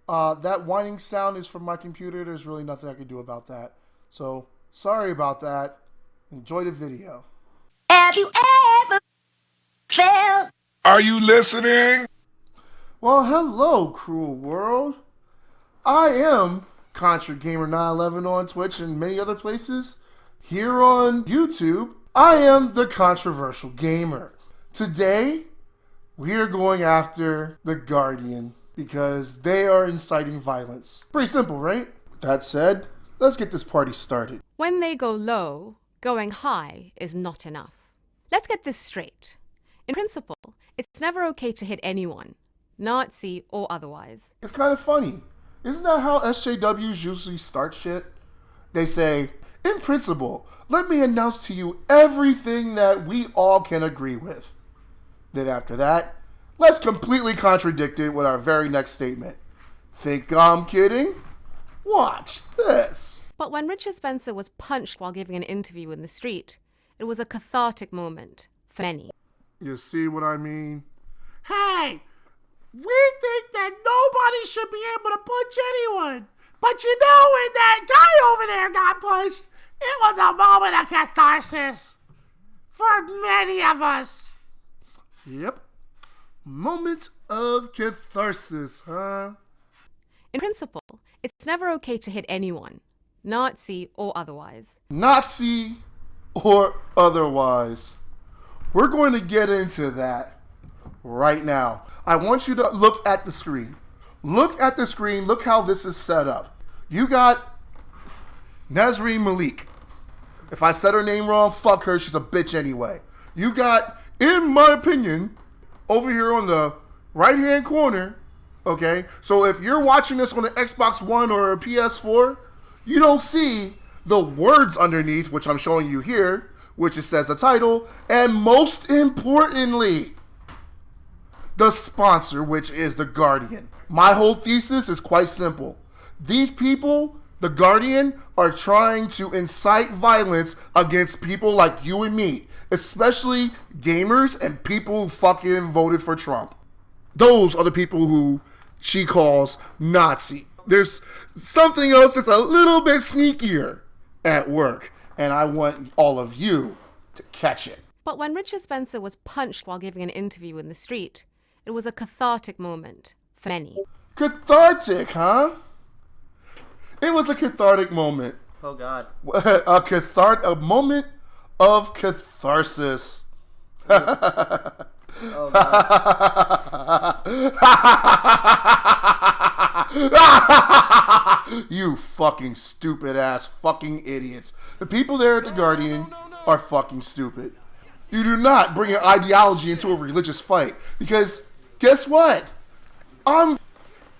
That whining sound is from my computer. There's really nothing I can do about that. So, sorry about that. Enjoy the video. Have you ever felt? Are you listening? Well, hello, cruel world. I am Contra Gamer 911 on Twitch and many other places. Here on YouTube, I am the Controversial Gamer. Today, we are going after the Guardian because they are inciting violence. Pretty simple, right? With that said, let's get this party started. When they go low, going high is not enough. Let's get this straight. In principle, it's never okay to hit anyone, Nazi or otherwise. It's kind of funny. Isn't that how SJWs usually start shit? They say, in principle, let me announce to you everything that we all can agree with. Then after that, let's completely contradict it with our very next statement. Think I'm kidding? Watch this. But when Richard Spencer was punched while giving an interview in the street, it was a cathartic moment for many. You see what I mean? Hey, we think that nobody should be able to punch anyone. But you know, when that guy over there got punched, it was a moment of catharsis for many of us. Yep. Moment of catharsis, huh? In principle, it's never okay to hit anyone, Nazi or otherwise. Nazi or otherwise. We're going to get into that right now. I want you to look at the screen. Look at the screen. Look how this is set up. You got Nazreen Malik. If I said her name wrong, fuck her. She's a bitch anyway. You got, in my opinion, over here on the right-hand corner, okay? So if you're watching this on an Xbox One or a PS4, you don't see the words underneath, which I'm showing you here, which it says the title, and most importantly, the sponsor, which is The Guardian. My whole thesis is quite simple. These people, The Guardian, are trying to incite violence against people like you and me, especially gamers and people who fucking voted for Trump. Those are the people who she calls Nazi. There's something else that's a little bit sneakier at work, and I want all of you to catch it. But when Richard Spencer was punched while giving an interview in the street, it was a cathartic moment for many. Cathartic, huh? It was a cathartic moment. Oh, God. A moment of catharsis. Oh, God. You fucking stupid ass fucking idiots. The people there at The Guardian are fucking stupid. You do not bring an ideology into a religious fight because guess what? I'm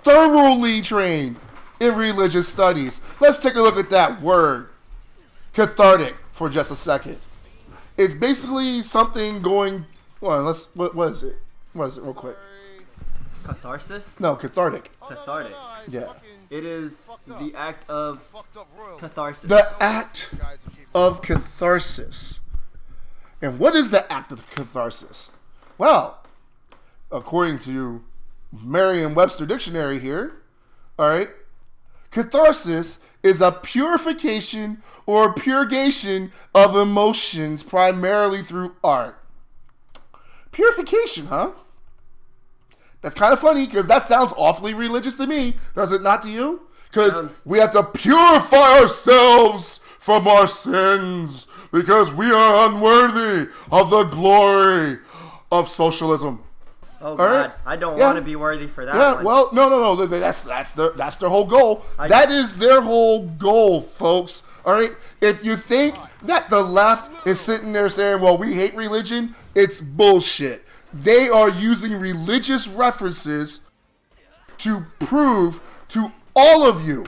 thoroughly trained in religious studies. Let's take a look at that word, cathartic, for just a second. It's basically something going. Well, what is it? What is it, real quick? Catharsis? No, cathartic. Cathartic. Yeah. It is the act of catharsis. The act of catharsis. And what is the act of catharsis? Well, according to Merriam-Webster Dictionary here, all right, catharsis is a purification or purgation of emotions primarily through art. Purification, huh? That's kind of funny because that sounds awfully religious to me. Does it not to you? Because we have to purify ourselves from our sins because we are unworthy of the glory of socialism. Oh, God. Right? I don't want to be worthy for that one. Well, no. That's their whole goal. That is their whole goal, folks. All right? If you think that the left is sitting there saying, well, we hate religion, it's bullshit. They are using religious references to prove to all of you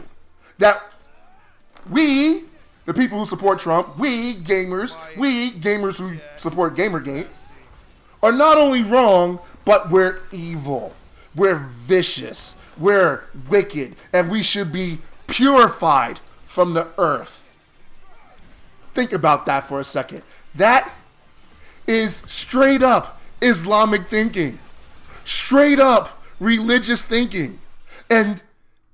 that we, the people who support Trump, we gamers who support Gamergate, are not only wrong, but we're evil. We're vicious. We're wicked. And we should be purified from the earth. Think about that for a second. That is straight up Islamic thinking. Straight up religious thinking. And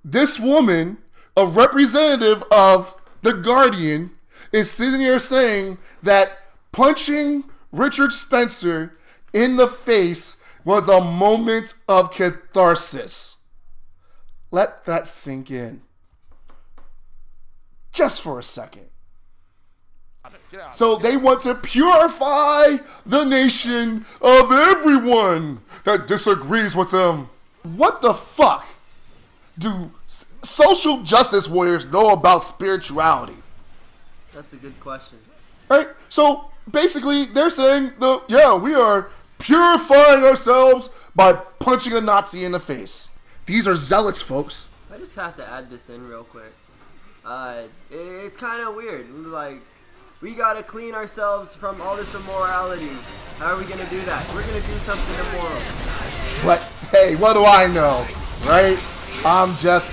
This woman, a representative of The Guardian, is sitting here saying that punching Richard Spencer in the face was a moment of catharsis. Let that sink in. Just for a second. So they want to purify the nation of everyone that disagrees with them. What the fuck do social justice warriors know about spirituality? That's a good question. Right? So basically they're saying, we are purifying ourselves by punching a Nazi in the face. These are zealots, folks. I just have to add this in real quick. It's kind of weird. Like, we gotta clean ourselves from all this immorality. How are we gonna do that? We're gonna do something immoral. But hey, what do I know, right? I'm just...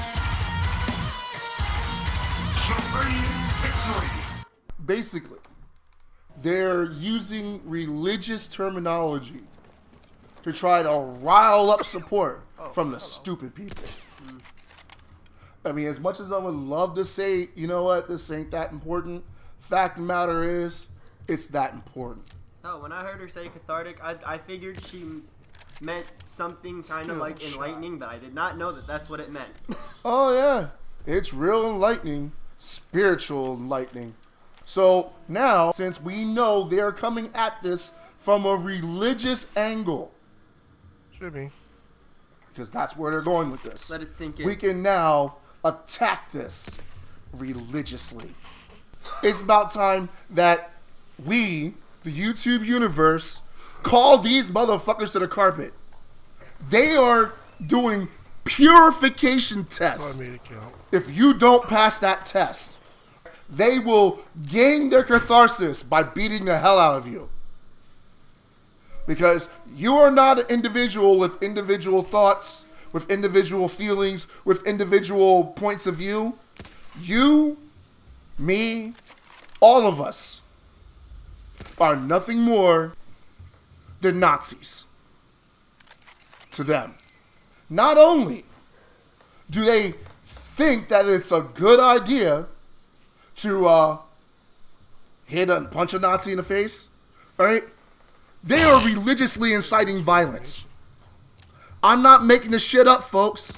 Basically, they're using religious terminology to try to rile up support from the stupid people. I mean, as much as I would love to say, you know what, this ain't that important, fact of the matter is, it's that important. Oh, when I heard her say cathartic, I figured she meant something kind of like enlightening, but I did not know that that's what it meant. Oh yeah, it's real enlightening, spiritual enlightening. So now, since we know they're coming at this from a religious angle, Should be. because that's where they're going with this, Let it sink in. we can now attack this religiously. It's about time that we, the YouTube universe, call these motherfuckers to the carpet. They are doing purification tests. I made it count. If you don't pass that test, they will gain their catharsis by beating the hell out of you. Because you are not an individual with individual thoughts, with individual feelings, with individual points of view. You, me, all of us are nothing more than Nazis to them. Not only do they think that it's a good idea to hit and punch a Nazi in the face, right? They are religiously inciting violence. I'm not making this shit up, folks.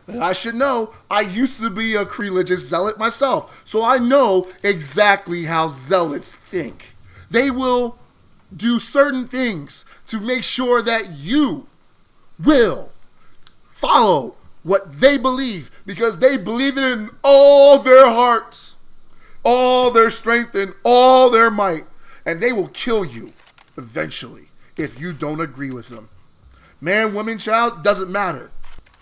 And I should know, I used to be a religious zealot myself, so I know exactly how zealots think. They will do certain things to make sure that you will follow what they believe, because they believe it in all their hearts, all their strength, and all their might. And they will kill you eventually if you don't agree with them. Man, woman, child, doesn't matter.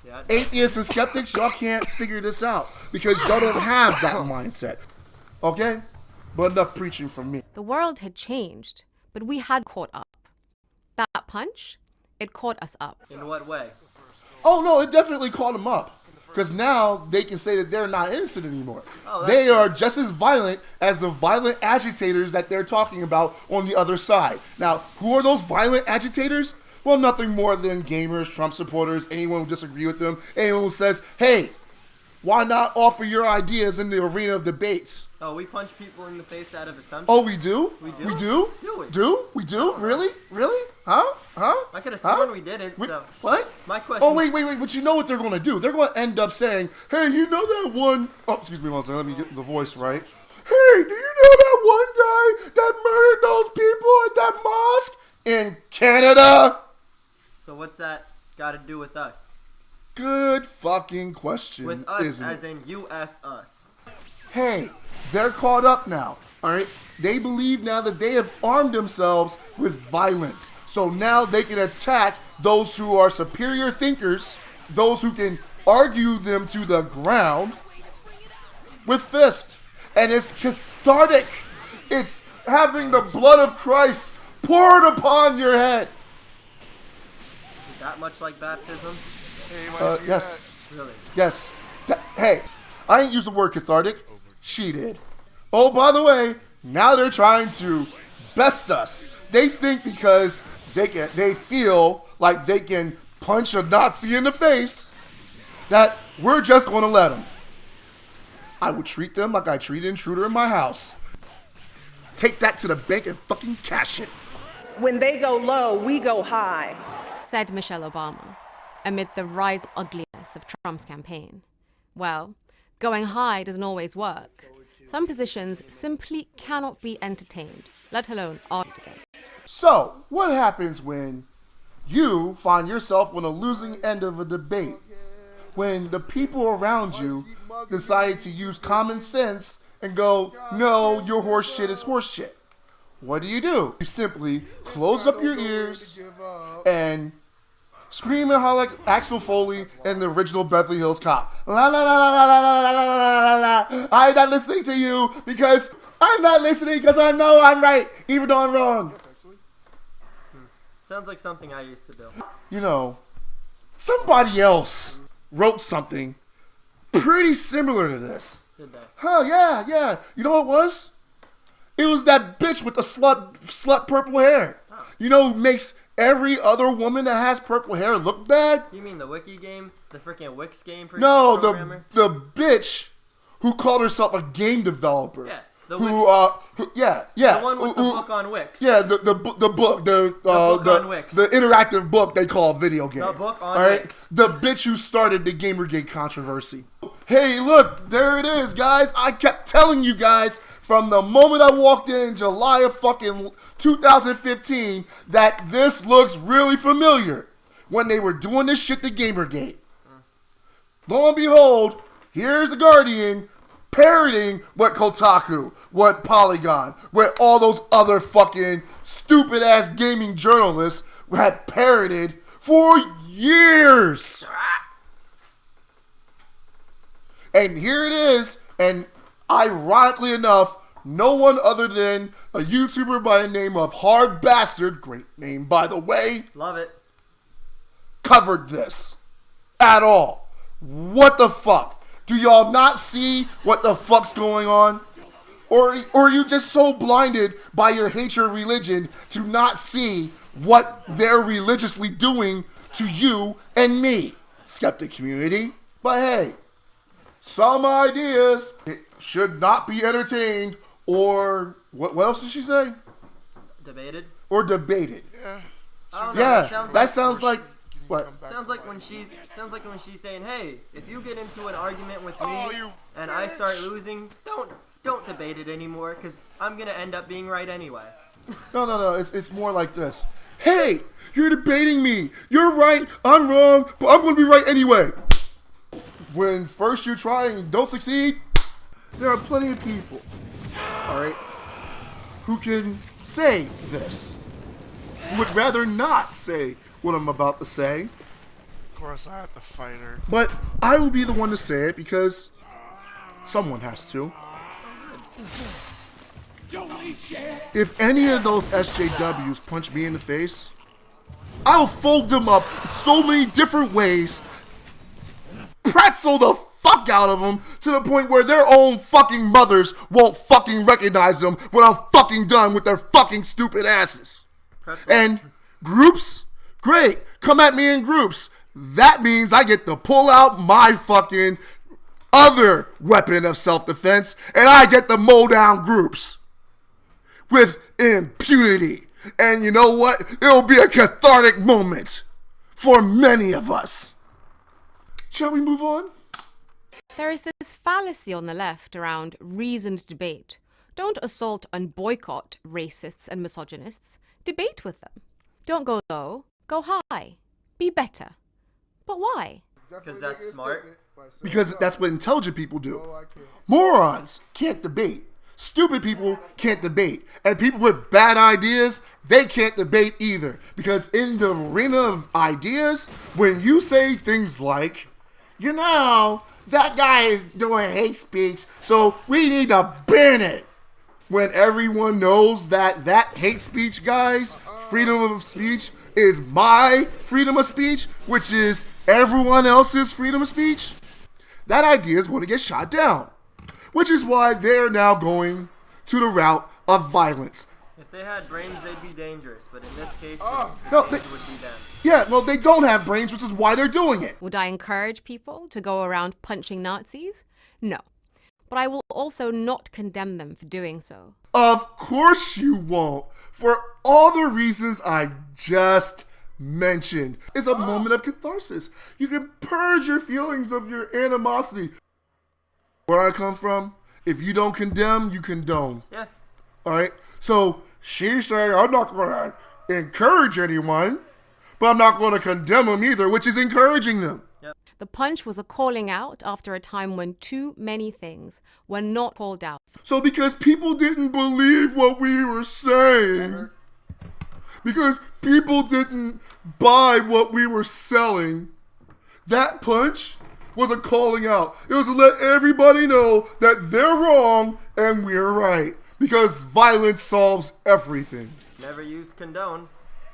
Yeah, Atheists and skeptics, y'all can't figure this out because y'all don't have that mindset. Okay? But enough preaching from me. The world had changed, but we had caught up. That punch, it caught us up. in what way? Oh, no, it definitely caught them up. Because now they can say that they're not innocent anymore. Oh, that's They good. are just as violent as the violent agitators that they're talking about on the other side. Now, who are those violent agitators? Well, nothing more than gamers, Trump supporters, anyone who disagree with them, anyone who says, hey, why not offer your ideas in the arena of debates? Oh, we punch people in the face out of assumption. Oh, we do? We do? We do? Do we? We do? Really? Really? Huh? I could have sworn we didn't, We- so... What? My question... Oh, wait, but you know what they're going to do? They're going to end up saying, hey, you know that one... Oh, excuse me one second. Let me get the voice right. Hey, do you know that one guy that murdered those people at that mosque in Canada? So what's that got to do with us? Good fucking question, With us, isn't as it? in U.S. us. Hey, they're caught up now, all right? They believe now that they have armed themselves with violence. So now they can attack those who are superior thinkers, those who can argue them to the ground with fist. And it's cathartic. It's having the blood of Christ poured upon your head. Is it that much like baptism? Hey, you wanna see Yes. that? Really? Yes. Hey, I ain't use the word cathartic. She did. Oh, by the way, now they're trying to best us. They think because they feel like they can punch a Nazi in the face that we're just going to let them. I would treat them like I treat an intruder in my house. Take that to the bank and fucking cash it. When they go low, we go high, said Michelle Obama, amid the rise ugliness of Trump's campaign. Well, going high doesn't always work. Some positions simply cannot be entertained, let alone argued against. So, what happens when you find yourself on a losing end of a debate? When the people around you decide to use common sense and go, no, your horse shit is horse shit. What do? You simply close up your ears and scream and holler like Axel Foley and the original Beverly Hills Cop. La la la la la la la la la la. I'm not listening to you because I'm not listening because I know I'm right, even though I'm wrong. Sounds like something I used to do. You know, somebody else wrote something pretty similar to this. Did they? Huh, yeah. You know what it was? It was that bitch with the slut purple hair. You know who makes every other woman that has purple hair look bad? You mean the Wiki game? The freaking Wix game No, programmer? the bitch who called herself a game developer. Yeah, the yeah. The one with the book on Wix. Yeah, the book, on Wix. The interactive book they call a video game. The book on all right? Wix. The bitch who started the Gamergate controversy. Hey, look, there it is, guys. I kept telling you guys from the moment I walked in July of fucking 2015 that this looks really familiar when they were doing this shit to Gamergate. Lo and behold, here's the Guardian parroting what Kotaku, what Polygon, what all those other fucking stupid ass gaming journalists had parroted for years. And here it is, and ironically enough, no one other than a YouTuber by the name of Hard Bastard, great name by the way, Love it. covered this at all. What the fuck? Do y'all not see what the fuck's going on? Or are you just so blinded by your hatred of religion to not see what they're religiously doing to you and me, skeptic community? But hey, some ideas should not be entertained or what else did she say? Debated? Or debated. Yeah. I don't know. Yeah, that sounds like what? Sounds like when she's saying, "Hey, if you get into an argument with me Oh, you and I start bitch. losing, don't debate it anymore, because I'm gonna end up being right anyway." No. It's more like this. Hey, you're debating me. You're right. I'm wrong, but I'm gonna be right anyway. When first you try and don't succeed, there are plenty of people, all right, who can say this. Who would rather not say what I'm about to say. Of course, I have to fight her. But I will be the one to say it because someone has to. If any of those SJWs punch me in the face, I'll fold them up so many different ways, pretzel the fuck out of them to the point where their own fucking mothers won't fucking recognize them when I'm fucking done with their fucking stupid asses. Pretzel. And groups? Great, come at me in groups. That means I get to pull out my fucking other weapon of self-defense and I get to mow down groups with impunity. And you know what? It'll be a cathartic moment for many of us. Shall we move on? There is this fallacy on the left around reasoned debate. Don't assault and boycott racists and misogynists. Debate with them. Don't go low, go high. Be better. But why? Because that's smart. Because that's what intelligent people do. Morons can't debate. Stupid people can't debate. And people with bad ideas, they can't debate either. Because in the arena of ideas, when you say things like, you know, that guy is doing hate speech, so we need to ban it. When everyone knows that that hate speech guy's freedom of speech is my freedom of speech, which is everyone else's freedom of speech, that idea is going to get shot down. Which is why they're now going to the route of violence. they had brains, they'd be dangerous. But in this case, No, the danger would be them. Yeah, well, they don't have brains, which is why they're doing it. Would I encourage people to go around punching Nazis? No. But I will also not condemn them for doing so. Of course you won't. For all the reasons I just mentioned. It's a moment of catharsis. You can purge your feelings of your animosity. Where I come from, if you don't condemn, you condone. Yeah. All right? So she's saying, I'm not going to encourage anyone, but I'm not going to condemn them either, which is encouraging them. The punch was a calling out after a time when too many things were not called out. So because people didn't believe what we were saying, because people didn't buy what we were selling, that punch was a calling out. It was to let everybody know that they're wrong and we're right. Because violence solves everything. Never used condone.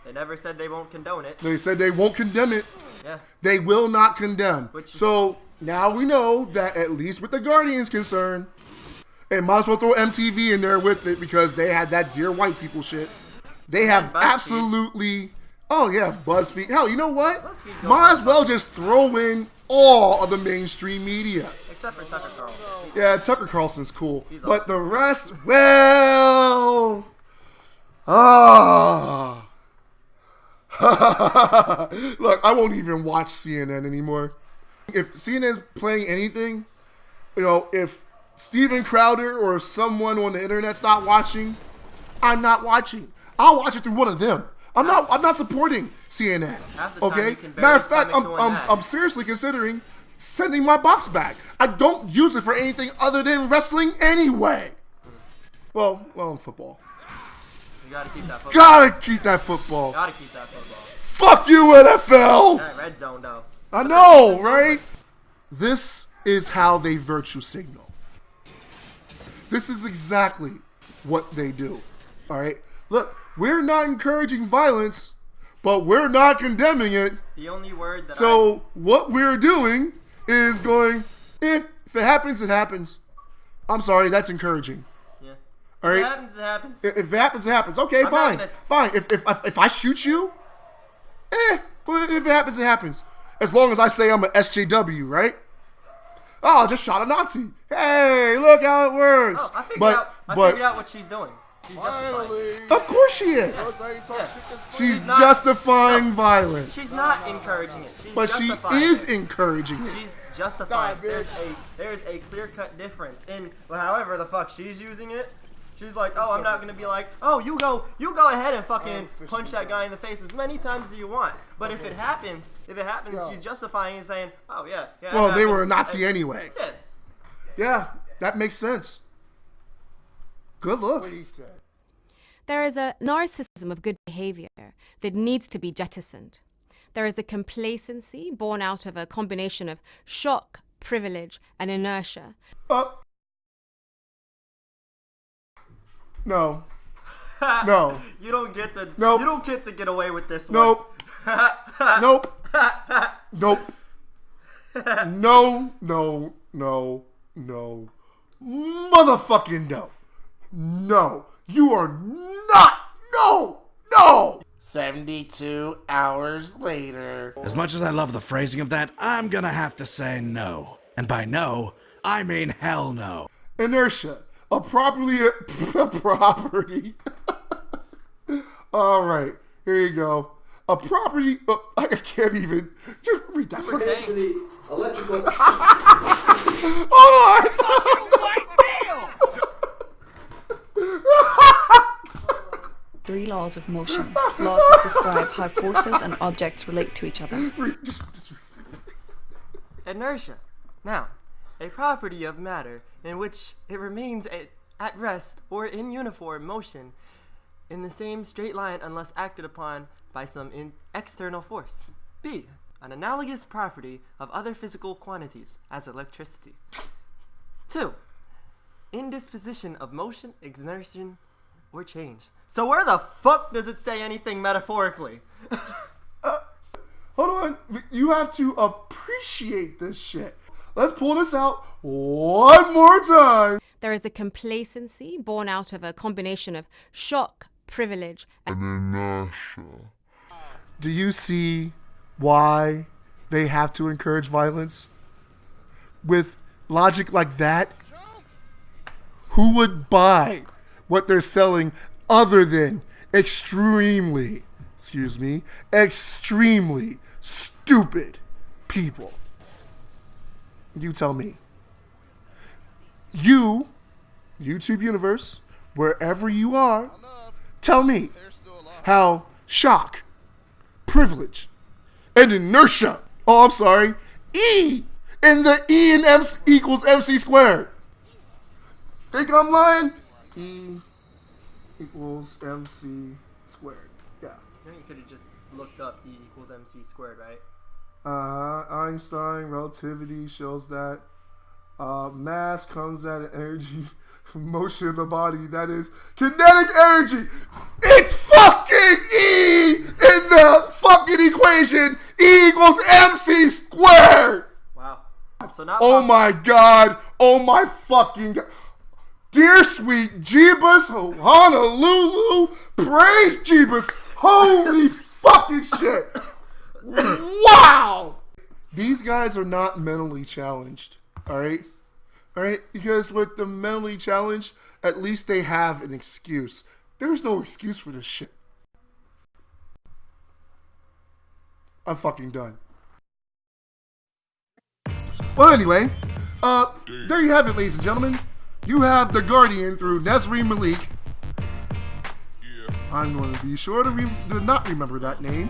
They never said they won't condone it. They said they won't condemn it. Yeah. They will not condemn. So now we know that at least with the Guardians concerned, and might as well throw MTV in there with it because they had that dear white people shit. They have BuzzFeed. absolutely, oh yeah, BuzzFeed. Hell, you know what? Might as well just throw in all of the mainstream media. Except for Tucker Carlson. Yeah, Tucker Carlson's cool. He's But awesome. the rest, well, ah. Look, I won't even watch CNN anymore. If CNN's playing anything, you know, if Steven Crowder or someone on the internet's not watching, I'm not watching. I'll watch it through one of them. I'm not supporting CNN. Half the time Okay? you can barely Matter of fact, stomach doing that. I'm seriously considering sending my box back. I don't use it for anything other than wrestling anyway. Well, football. You gotta keep that football. Gotta keep that football. Gotta keep that football. Fuck you, NFL! That red zone, though. I know, right? This is how they virtue signal. This is exactly what they do. All right? Look, we're not encouraging violence, but we're not condemning it. The only word that So what we're doing is going, if it happens, it happens. I'm sorry, that's encouraging. Yeah. All If right? it happens, it happens. If it happens, it happens. Okay, not fine. gonna- Fine. If I shoot you, well, if it happens, it happens. As long as I say I'm an SJW, right? Oh, I just shot a Nazi. Hey, look how it works. Oh, I figured out what she's doing. She's justifying. Of course she is. She's not- justifying violence. She's not encouraging it. She's But she justifying is it. encouraging it. She's justifying. Die, bitch. There's a clear-cut difference in however the fuck she's using it. She's like, oh, I'm not gonna be like, oh, you go ahead and fucking punch that guy in the face as many times as you want. But if it happens, she's justifying it, saying, oh yeah. Well, it they were a happened. Nazi anyway. Yeah. Yeah, that makes sense. Good look. What he said. There is a narcissism of good behavior that needs to be jettisoned. There is a complacency born out of a combination of shock, privilege, and inertia. No. No. You don't get to. Nope. You don't get to get away with this one. Nope. Nope. Nope. No. Motherfucking no. No. You are not. No. 72 hours later. As much as I love the phrasing of that, I'm gonna have to say no. And by no, I mean hell no. Inertia. A property. All right. Here you go. A property. I can't even. Just read that. Hold on. 3 laws of motion. Laws that describe how forces and objects relate to each other. Inertia. Now, a property of matter in which it remains at rest or in uniform motion in the same straight line unless acted upon by some external force. B. An analogous property of other physical quantities, as electricity. 2. Indisposition of motion, exertion, or change. So where the fuck does it say anything metaphorically? Hold on. You have to appreciate this shit. Let's pull this out one more time. There is a complacency born out of a combination of shock, privilege, Do you see why they have to encourage violence? With logic like that, who would buy what they're selling other than extremely stupid people? You tell me. You, YouTube universe, wherever you are, tell me how shock, privilege, and inertia, E in the E in MC equals MC squared. Think I'm lying? E equals MC squared. Yeah. I think you could have just looked up E equals MC squared, right? Einstein relativity shows that mass comes at an energy motion of the body that is kinetic energy. It's fucking E in the fucking equation. E equals MC squared. Wow. So not. Oh my god. Oh my fucking god. Dear sweet Jeebus, Honolulu, praise Jeebus. Holy fucking shit. Wow. These guys are not mentally challenged. Alright? Alright? Because with the mentally challenged, at least they have an excuse. There's no excuse for this shit. I'm fucking done. Well, anyway, there you have it, ladies and gentlemen. You have The Guardian through Nesri Malik. I'm going to be sure to not remember that name.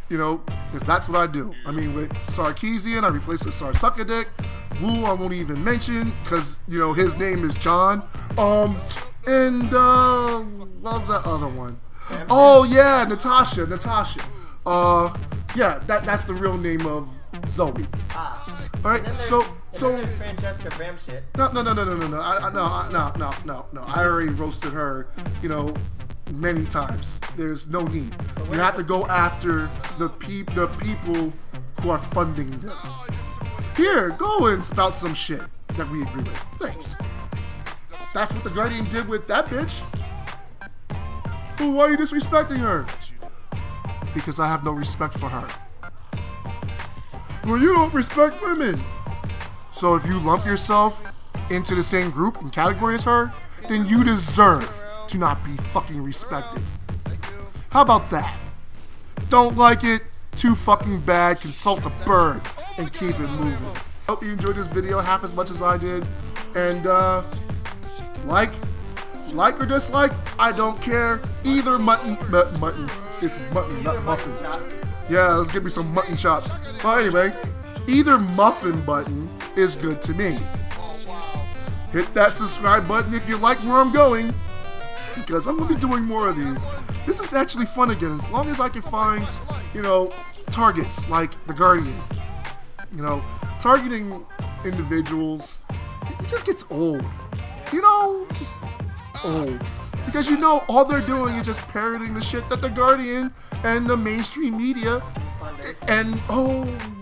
You know, because that's what I do. I mean, with Sarkeesian, I replace with Sarsuckadick. Wu, I won't even mention, because, you know, his name is John. And, what was that other one? Oh, yeah, Natasha. Yeah, that's the real name of Zoe. All right, so there's Francesca Bramshit. No. I already roasted her, you know, many times. There's no need. You have to go after the people who are funding them. Here, go and spout some shit that we agree with. Thanks. That's what The Guardian did with that bitch. Well, why are you disrespecting her? Because I have no respect for her. Well, you don't respect women. So if you lump yourself into the same group and category as her, then you deserve to not be fucking respected. How about that? Don't like it? Too fucking bad. Consult the bird and keep it moving. Hope you enjoyed this video half as much as I did. And like or dislike, I don't care. Either mutton. It's mutton, not muffin. Yeah, let's get me some mutton chops. Well, anyway, either muffin button is good to me. Hit that subscribe button if you like where I'm going, because I'm going to be doing more of these. This is actually fun again, as long as I can find, you know, targets like The Guardian. You know, targeting individuals, it just gets old. You know, just old. Because you know, all they're doing is just parroting the shit that The Guardian and the mainstream media and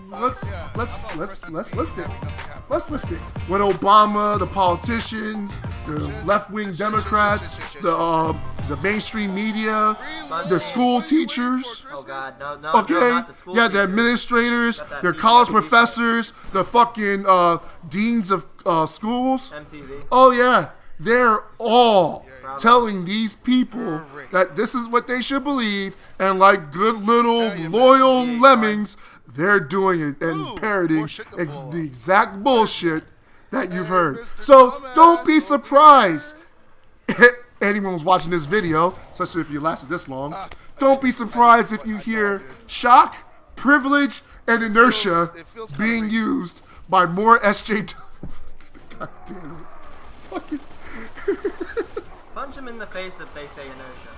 let's list it. Let's list it. With Obama, the politicians, the left-wing Democrats, the mainstream media, the school teachers. Oh God, no. Okay, no, not the school yeah, teachers. the administrators, their college professors, the fucking deans of schools. MTV. Oh yeah, they're all telling these people that this is what they should believe, and like good little loyal lemmings, they're doing it and parroting the exact bullshit that you've heard. So don't be surprised. Anyone who's watching this video, especially if you lasted this long, don't be surprised if you hear shock, privilege, and inertia being used by more SJ. God damn it. Punch them in the face if they say inertia.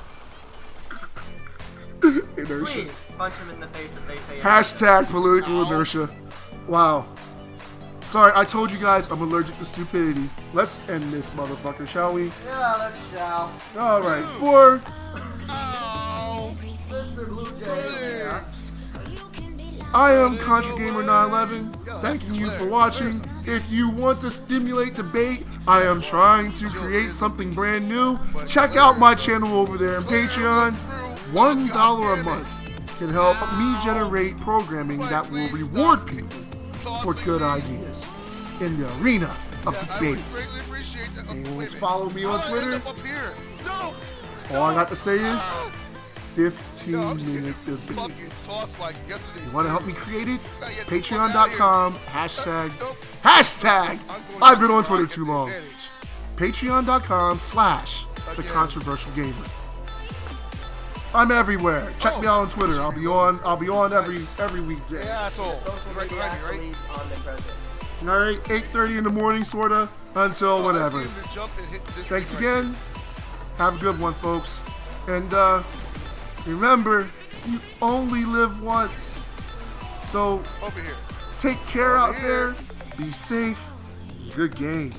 Inertia. Please punch them in the face if they say inertia. Hashtag political inertia. Wow. Sorry, I told you guys I'm allergic to stupidity. Let's end this motherfucker, shall we? Yeah, let's shall. Alright, for Mr. Blue Jay. Yeah. I am ContraGamer911, thanking you for watching. If you want to stimulate debate, I am trying to create something brand new. Check out my channel over there on Patreon. $1 a month can help me generate programming that will reward people for good ideas in the arena of debates. And follow me on Twitter. All I got to say is 15-minute debates. You want to help me create it? Patreon.com hashtag I've been on Twitter too long. Patreon.com/thecontroversialgamer. I'm everywhere. Check me out on Twitter. I'll be on every weekday. Yeah, asshole. Right behind me, right? All right, 8:30 in the morning, sorta, until whenever. Thanks again. Have a good one, folks. And remember, you only live once. So Over here. take care out there. Be safe. Good game.